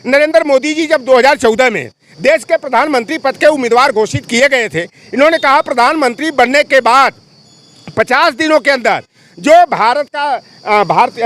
नरेंद्र मोदी जी जब 2014 में देश के प्रधानमंत्री पद के उम्मीदवार घोषित किए गए थे, इन्होंने कहा प्रधानमंत्री बनने के बाद 50 दिनों के अंदर जो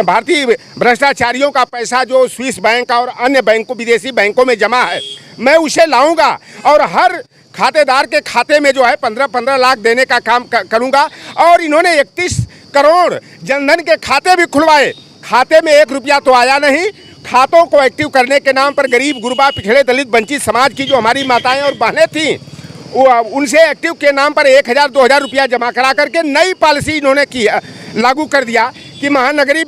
भारतीय भ्रष्टाचारियों का पैसा जो स्विस बैंक और अन्य बैंकों, विदेशी बैंकों में जमा है, मैं उसे लाऊंगा और हर खातेदार के खाते में जो है 15-15 लाख देने का काम करूंगा। और इन्होंने 31 करोड़ जनधन के खाते भी खुलवाए। खाते में 1 रुपया तो आया नहीं। खातों को एक्टिव करने के नाम पर गरीब गुरबा, पिछड़े, दलित, वंचित समाज की जो हमारी माताएं और बहनें थीं, उनसे एक्टिव के नाम पर 1000-2000 रुपया जमा करा करके नई पॉलिसी इन्होंने लागू कर दिया कि महानगरीय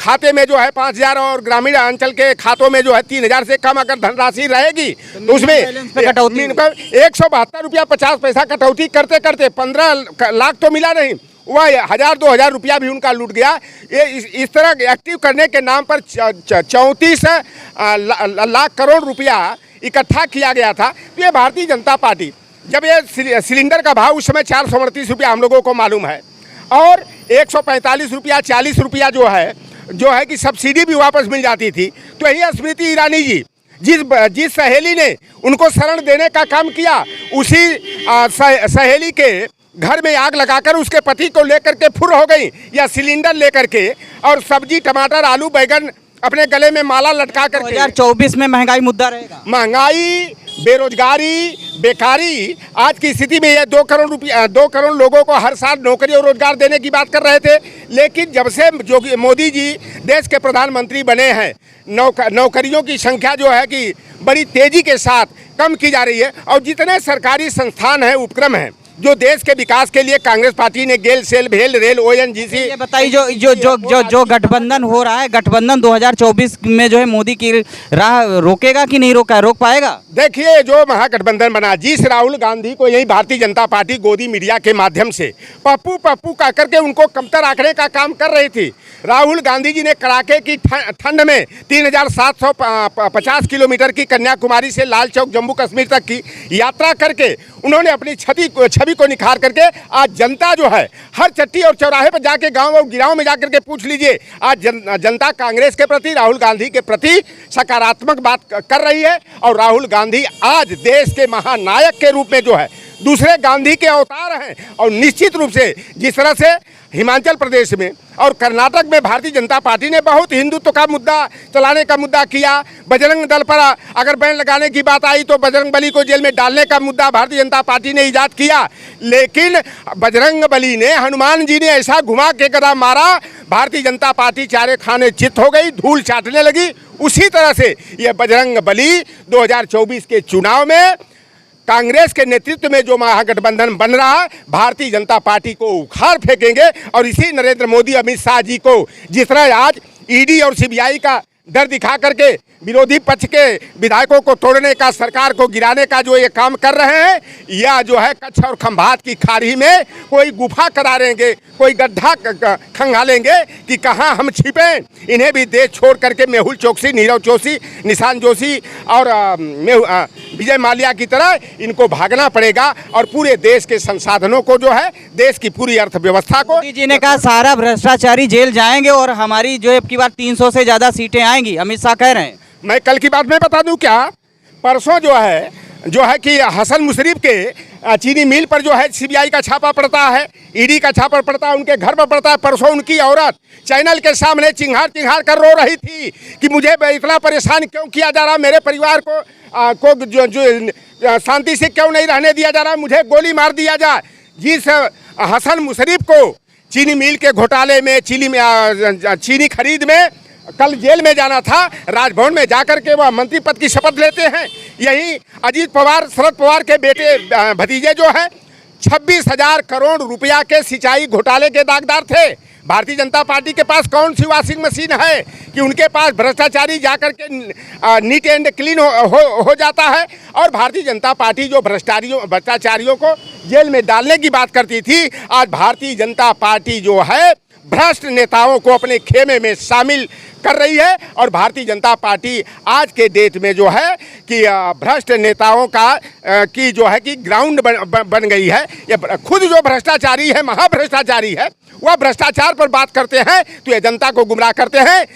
खाते में जो है 5000 और ग्रामीण अंचल के खातों में जो है 3000 से कम अगर धनराशि रहेगी तो उसमें 172 रुपया 50 पैसा कटौती करते करते 15 लाख तो मिला नहीं, वह 1000-2000 रुपया भी उनका लूट गया। ये इस तरह एक्टिव करने के नाम पर 34 लाख करोड़ रुपया इकट्ठा किया गया था। तो ये भारतीय जनता पार्टी, जब ये सिलेंडर का भाव उस समय 438 रुपया हम लोगों को मालूम है और 145 रुपया 40 रुपया जो है कि सब्सिडी भी वापस मिल जाती थी, तो यही स्मृति ईरानी जी जिस सहेली ने उनको शरण देने का काम किया, उसी सहेली के घर में आग लगाकर उसके पति को लेकर के फुर हो गई, या सिलेंडर लेकर के और सब्जी, टमाटर, आलू, बैगन अपने गले में माला लटका करके। 2024 में महंगाई मुद्दा रहेगा। महंगाई, बेरोजगारी, बेकारी, आज की स्थिति में ये 2 करोड़ लोगों को हर साल नौकरी और रोजगार देने की बात कर रहे थे। लेकिन जब से मोदी जी देश के प्रधानमंत्री बने हैं, नौकरियों की संख्या जो है कि बड़ी तेजी के साथ कम की जा रही है। और जितने सरकारी संस्थान हैं, उपक्रम हैं जो देश के विकास के लिए कांग्रेस पार्टी ने गेल, सेल, भेल, रेल, ONGC। ये बताइए जो गठबंधन हो रहा है, गठबंधन 2024 में जो है मोदी की राह रोकेगा कि नहीं रोक पाएगा? देखिए, जो महागठबंधन बना, जिस राहुल गांधी को यही भारतीय जनता पार्टी गोदी मीडिया के माध्यम से पप्पू कह करके उनको कमतर आंकने का काम कर रही थी। राहुल गांधी जी ने कड़ाके की ठंड में 3750 किलोमीटर की कन्याकुमारी से लाल चौक जम्मू कश्मीर तक की यात्रा करके उन्होंने अपनी छवि को निखार करके आज जनता जो है हर चट्टी और चौराहे पर जाके, गांव और गिराव में जाकर के पूछ लीजिए, आज जनता कांग्रेस के प्रति, राहुल गांधी के प्रति सकारात्मक बात कर रही है। और राहुल गांधी आज देश के महानायक के रूप में जो है दूसरे गांधी के अवतार हैं। और निश्चित रूप से जिस तरह से हिमाचल प्रदेश में और कर्नाटक में भारतीय जनता पार्टी ने बहुत हिंदुत्व का मुद्दा चलाने का मुद्दा किया, बजरंग दल पर अगर बैन लगाने की बात आई तो बजरंग बली को जेल में डालने का मुद्दा भारतीय जनता पार्टी ने ईजाद किया। लेकिन बजरंग बली ने, हनुमान जी ने ऐसा घुमा के गदा मारा, भारतीय जनता पार्टी चारे खाने चित हो गई, धूल चाटने लगी। उसी तरह से ये बजरंग बली 2024 के चुनाव में कांग्रेस के नेतृत्व में जो महागठबंधन बन रहा है, भारतीय जनता पार्टी को उखाड़ फेंकेंगे। और इसी नरेंद्र मोदी, अमित शाह जी को जिस तरह आज ईडी और सीबीआई का डर दिखा करके विरोधी पक्ष के विधायकों को तोड़ने का, सरकार को गिराने का जो ये काम कर रहे हैं, या जो है कच्छ और खंभात की खाड़ी में कोई गुफा करा देंगे, कोई गड्ढा खंगालेंगे कि कहाँ हम छिपें। इन्हें भी देश छोड़ करके मेहुल चोकसी, नीरव जोशी, निशान जोशी और विजय माल्या की तरह इनको भागना पड़ेगा। और पूरे देश के संसाधनों को जो है, देश की पूरी अर्थव्यवस्था को। मोदी जी ने कहा सारा भ्रष्टाचारी जेल जाएंगे और हमारी जो अब की बार 300 से ज़्यादा सीटें आएंगी, अमित शाह कह रहे हैं। मैं कल की बात में बता दूं क्या, परसों जो है कि हसन मुशर्रफ के चीनी मिल पर जो है सीबीआई का छापा पड़ता है, ईडी का छापा पड़ता है, उनके घर पर पड़ता है। परसों उनकी औरत चैनल के सामने चिंघाड़ कर रो रही थी कि मुझे इतना परेशान क्यों किया जा रहा, मेरे परिवार को जो शांति से क्यों नहीं रहने दिया जा रहा, मुझे गोली मार दिया जाए। जिस हसन मुशर्रफ को चीनी मिल के घोटाले में, चीनी खरीद में कल जेल में जाना था, राजभवन में जाकर के वह मंत्री पद की शपथ लेते हैं। यही अजीत पवार, शरद पवार के बेटे भतीजे जो है 26,000 करोड़ रुपया के सिंचाई घोटाले के दागदार थे। भारतीय जनता पार्टी के पास कौन सी वॉशिंग मशीन है कि उनके पास भ्रष्टाचारी जाकर के नीट एंड क्लीन हो जाता है। और भारतीय जनता पार्टी जो भ्रष्टाचारियों को जेल में डालने की बात करती थी, आज भारतीय जनता पार्टी जो है भ्रष्ट नेताओं को अपने खेमे में शामिल कर रही है। और भारतीय जनता पार्टी आज के डेट में जो है कि भ्रष्ट नेताओं की जो है कि ग्राउंड बन गई है। ये खुद जो भ्रष्टाचारी है, महाभ्रष्टाचारी है, वह भ्रष्टाचार पर बात करते हैं तो ये जनता को गुमराह करते हैं।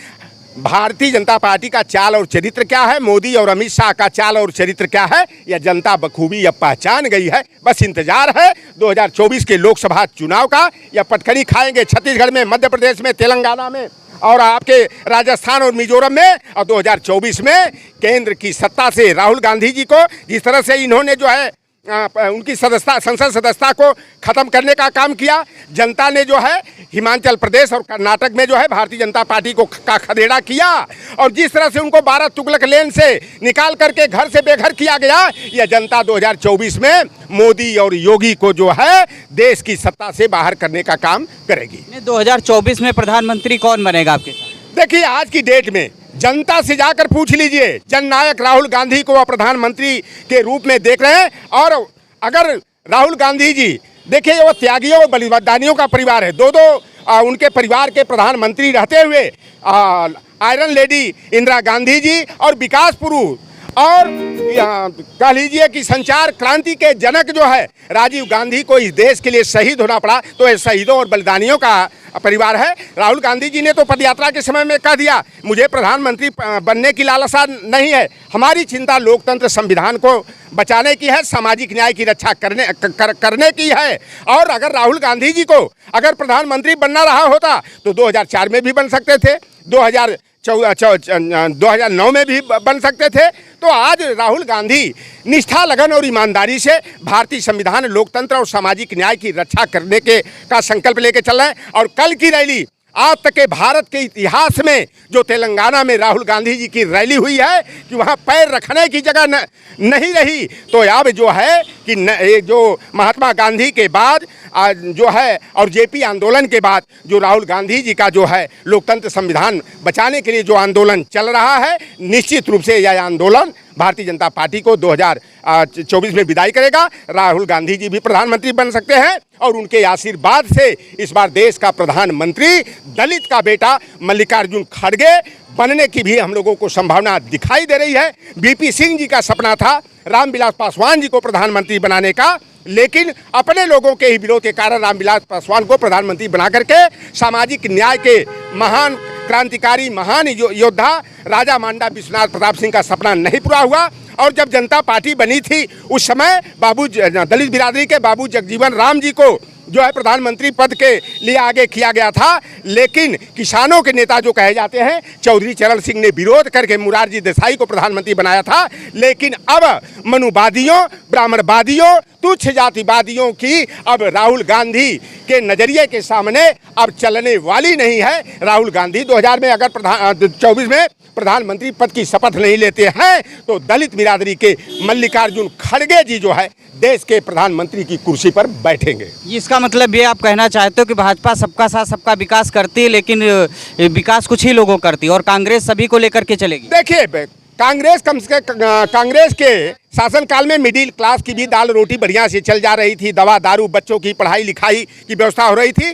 भारतीय जनता पार्टी का चाल और चरित्र क्या है, मोदी और अमित शाह का चाल और चरित्र क्या है, यह जनता बखूबी अब पहचान गई है। बस इंतजार है 2024 के लोकसभा चुनाव का। यह पटखनी खाएंगे छत्तीसगढ़ में, मध्य प्रदेश में, तेलंगाना में और आपके राजस्थान और मिजोरम में। और 2024 में केंद्र की सत्ता से राहुल गांधी जी को जिस तरह से इन्होंने जो है उनकी सदस्यता, संसद सदस्यता को ख़त्म करने का काम किया, जनता ने जो है हिमाचल प्रदेश और कर्नाटक में जो है भारतीय जनता पार्टी को का खदेड़ा किया, और जिस तरह से उनको 12 तुगलक लेन से निकाल करके घर से बेघर किया गया, यह जनता 2024 में मोदी और योगी को जो है देश की सत्ता से बाहर करने का काम करेगी। 2024 में प्रधानमंत्री कौन बनेगा आपके साथ? देखिए, आज की डेट में जनता से जाकर पूछ लीजिए, जननायक राहुल गांधी को वह प्रधानमंत्री के रूप में देख रहे हैं। और अगर राहुल गांधी जी, देखिए वो त्यागियों और बलिदानियों का परिवार है, दो उनके परिवार के प्रधानमंत्री रहते हुए आयरन लेडी इंदिरा गांधी जी और विकास पुरुष और कह लीजिए कि संचार क्रांति के जनक जो है राजीव गांधी को इस देश के लिए शहीद होना पड़ा, तो ये शहीदों और बलिदानियों का परिवार है। राहुल गांधी जी ने तो पदयात्रा के समय में कह दिया, मुझे प्रधानमंत्री बनने की लालसा नहीं है, हमारी चिंता लोकतंत्र संविधान को बचाने की है, सामाजिक न्याय की रक्षा करने की है। और अगर राहुल गांधी जी को अगर प्रधानमंत्री बनना रहा होता तो 2004 में भी बन सकते थे, 2009 में भी बन सकते थे। तो आज राहुल गांधी निष्ठा, लगन और ईमानदारी से भारतीय संविधान, लोकतंत्र और सामाजिक न्याय की रक्षा करने का संकल्प लेके चल रहे हैं। और कल की रैली आज तक के भारत के इतिहास में जो तेलंगाना में राहुल गांधी जी की रैली हुई है कि वहाँ पैर रखने की जगह नहीं रही, तो अब जो है कि जो महात्मा गांधी के बाद जो है और जेपी आंदोलन के बाद जो राहुल गांधी जी का जो है लोकतंत्र संविधान बचाने के लिए जो आंदोलन चल रहा है, निश्चित रूप से यह आंदोलन भारतीय जनता पार्टी को 2024 में विदाई करेगा। राहुल गांधी जी भी प्रधानमंत्री बन सकते हैं और उनके आशीर्वाद से इस बार देश का प्रधानमंत्री दलित का बेटा मल्लिकार्जुन खड़गे बनने की भी हम लोगों को संभावना दिखाई दे रही है। बीपी सिंह जी का सपना था रामविलास पासवान जी को प्रधानमंत्री बनाने का, लेकिन अपने लोगों के ही विरोध के कारण रामविलास पासवान को प्रधानमंत्री बना करके सामाजिक न्याय के महान क्रांतिकारी, महान योद्धा राजा मांडा विश्वनाथ प्रताप सिंह का सपना नहीं पूरा हुआ। और जब जनता पार्टी बनी थी उस समय दलित बिरादरी के बाबू जगजीवन राम जी को जो है प्रधानमंत्री पद के लिए आगे किया गया था, लेकिन किसानों के नेता जो कहे जाते हैं चौधरी चरण सिंह ने विरोध करके मुरारजी देसाई को प्रधानमंत्री बनाया था। लेकिन अब मनुवादियों, ब्राह्मणवादियों, तुच्छ जातिवादियों की अब राहुल गांधी के नजरिए के सामने अब चलने वाली नहीं है। राहुल गांधी 2000 में अगर 24 में प्रधानमंत्री पद की शपथ नहीं लेते हैं तो दलित बिरादरी के मल्लिकार्जुन खड़गे जी जो है देश के प्रधानमंत्री की कुर्सी पर बैठेंगे। इसका मतलब ये आप कहना चाहते हो कि भाजपा सबका साथ सबका विकास करती है, लेकिन विकास कुछ ही लोगों करती है और कांग्रेस सभी को लेकर के चलेगी? देखिए, कांग्रेस के शासनकाल में मिडिल क्लास की भी दाल रोटी बढ़िया से चल जा रही थी, दवा दारू, बच्चों की पढ़ाई लिखाई की व्यवस्था हो रही थी।